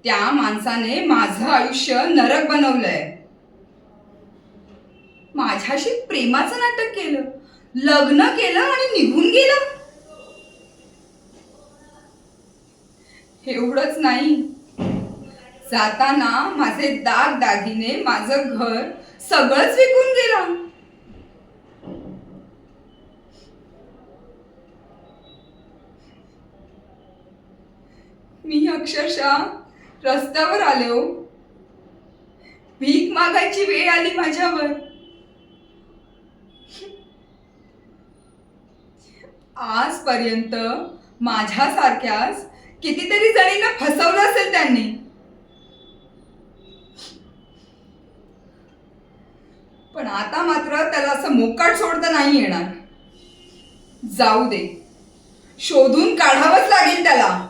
त्या माणसाने माझं आयुष्य नरक बनवलंय. माझ्याशी प्रेमाचं नाटक केलं, लग्न केलं आणि निघून गेलं. एवढंच नाही, जाताना माझे दागदागिने, माझं घर सगळंच विकून गेलं. मी अक्षरशः रस्त्यावर आले हो. भीक मागायची वेळ आली माझ्यावर. आजपर्यंत माझ्यासारख्याच कितीतरी जणींना फसवलं असेल त्यांनी. पण आता मात्र त्याला असं मोकाट सोडता नाही येणार. जाऊ दे, शोधून काढावंच लागेल त्याला.